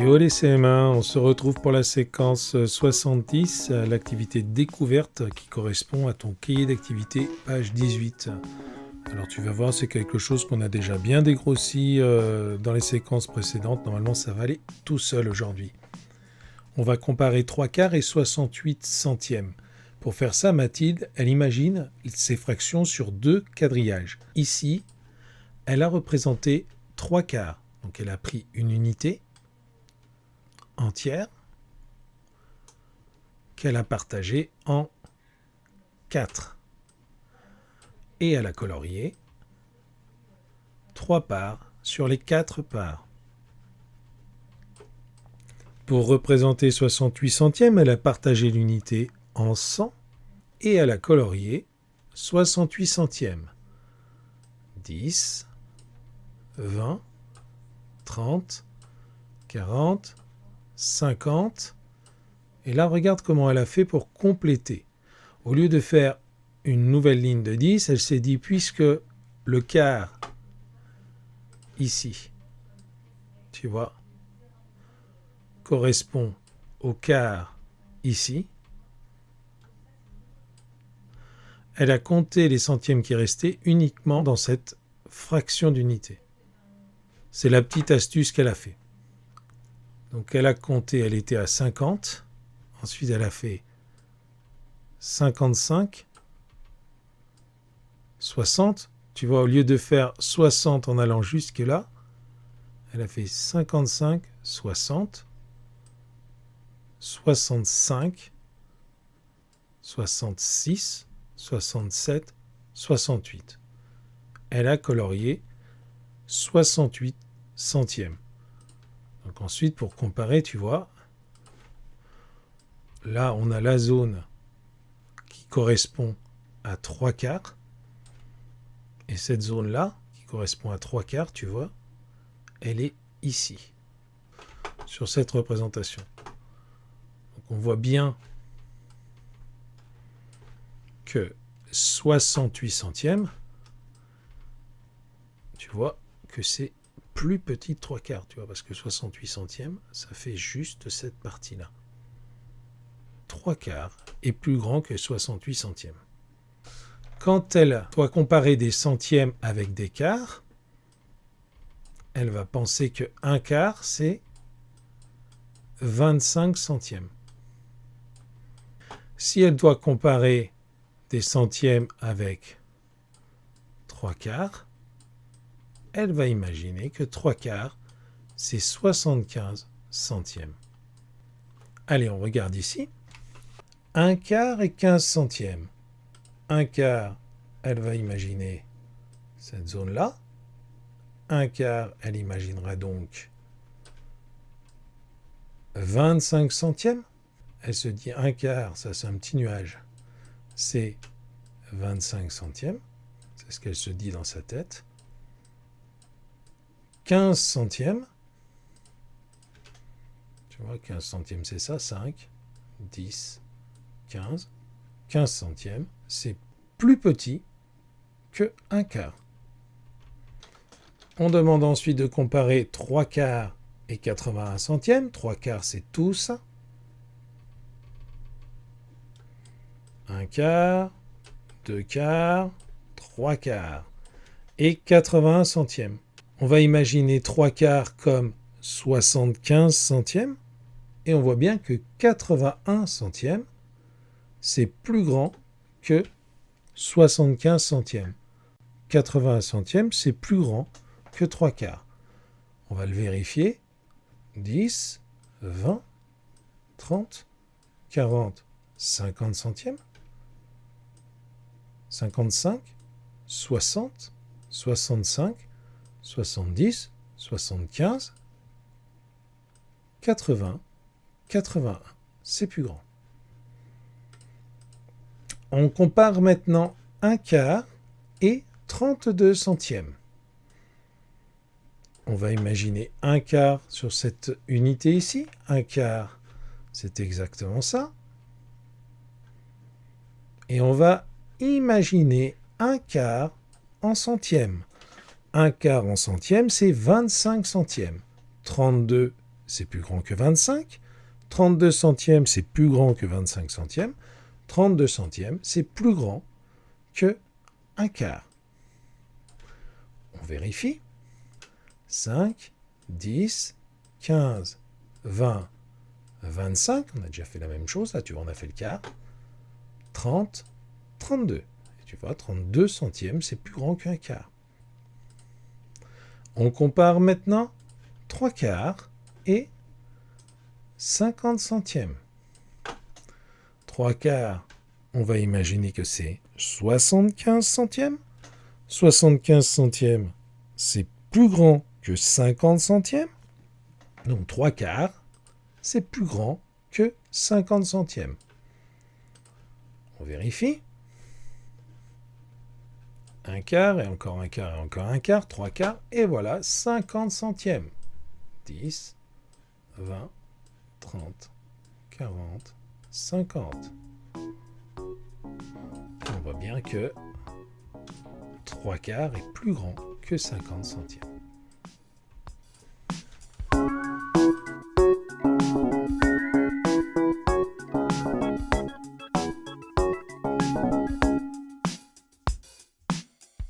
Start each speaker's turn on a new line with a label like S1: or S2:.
S1: Yo les CM1, on se retrouve pour la séquence 70, l'activité découverte qui correspond à ton cahier d'activité, page 18. Alors tu vas voir, c'est quelque chose qu'on a déjà bien dégrossi dans les séquences précédentes. Normalement, ça va aller tout seul aujourd'hui. On va comparer 3 quarts et 68 centièmes. Pour faire ça, Mathilde, elle imagine ces fractions sur deux quadrillages. Ici, elle a représenté 3 quarts. Donc elle a pris une unité entière qu'elle a partagée en 4. Et elle a colorié 3 parts sur les 4 parts. Pour représenter 68 centièmes, elle a partagé l'unité en 100 et elle a colorié 68 centièmes. 10, 20, 30, 40, 50. Et là, regarde comment elle a fait pour compléter. Au lieu de faire une nouvelle ligne de 10, elle s'est dit, puisque le quart, ici, tu vois, correspond au quart ici, elle a compté les centièmes qui restaient uniquement dans cette fraction d'unité. C'est la petite astuce qu'elle a fait. Donc elle a compté, elle était à 50, ensuite elle a fait 55, 60, tu vois, au lieu de faire 60 en allant jusque là, elle a fait 55, 60, 65, 66, 67, 68. Elle a colorié 68 centièmes. Donc ensuite, pour comparer, tu vois, là, on a la zone qui correspond à 3 quarts. Et cette zone-là, qui correspond à 3 quarts, tu vois, elle est ici, sur cette représentation. Donc on voit bien que 68 centièmes, tu vois que c'est plus petit de 3 quarts, tu vois, parce que 68 centièmes, ça fait juste cette partie-là. 3 quarts est plus grand que 68 centièmes. Quand elle doit comparer des centièmes avec des quarts, elle va penser que 1 quart, c'est 25 centièmes. Si elle doit comparer des centièmes avec 3 quarts, elle va imaginer que 3 quarts, c'est 75 centièmes. Allez, on regarde ici. 1 quart et 15 centièmes. 1 quart, elle va imaginer cette zone-là. 1 quart, elle imaginera donc 25 centièmes. Elle se dit 1 quart, ça c'est un petit nuage, c'est 25 centièmes. C'est ce qu'elle se dit dans sa tête. 15 centièmes. Tu vois, 15 centièmes, c'est ça, 5, 10, 15. 15 centièmes, c'est plus petit que 1 quart. On demande ensuite de comparer 3 quarts et 81 centièmes. 3 quarts, c'est tout ça. 1 quart, 2 quarts, 3 quarts et 81 centièmes. On va imaginer 3 quarts comme 75 centièmes et on voit bien que 81 centièmes, c'est plus grand que 75 centièmes. 81 centièmes, c'est plus grand que 3 quarts. On va le vérifier. 10, 20, 30, 40, 50 centièmes. 55, 60, 65, 70, 75, 80, 81. C'est plus grand. On compare maintenant 1 quart et 32 centièmes. On va imaginer 1 quart sur cette unité ici. 1 quart, c'est exactement ça. Et on va imaginer 1 quart en centièmes. 1 quart en centièmes, c'est 25 centièmes. 32 c'est plus grand que 25. 32 centièmes, c'est plus grand que 25 centièmes. 32 centièmes, c'est plus grand que un quart. On vérifie. 5, 10, 15, 20, 25. On a déjà fait la même chose. Là, tu vois, on a fait le quart. 30, 32. Et tu vois, 32 centièmes, c'est plus grand qu'un quart. On compare maintenant 3 quarts et 50 centièmes. 3 quarts, on va imaginer que c'est 75 centièmes. 75 centièmes, c'est plus grand que 50 centièmes. Donc 3 quarts, c'est plus grand que 50 centièmes. On vérifie. Un quart, et encore un quart, et encore un quart, 3 quarts, et voilà, 50 centièmes. 10, 20, 30, 40, 50. Et on voit bien que 3 quarts est plus grand que 50 centièmes.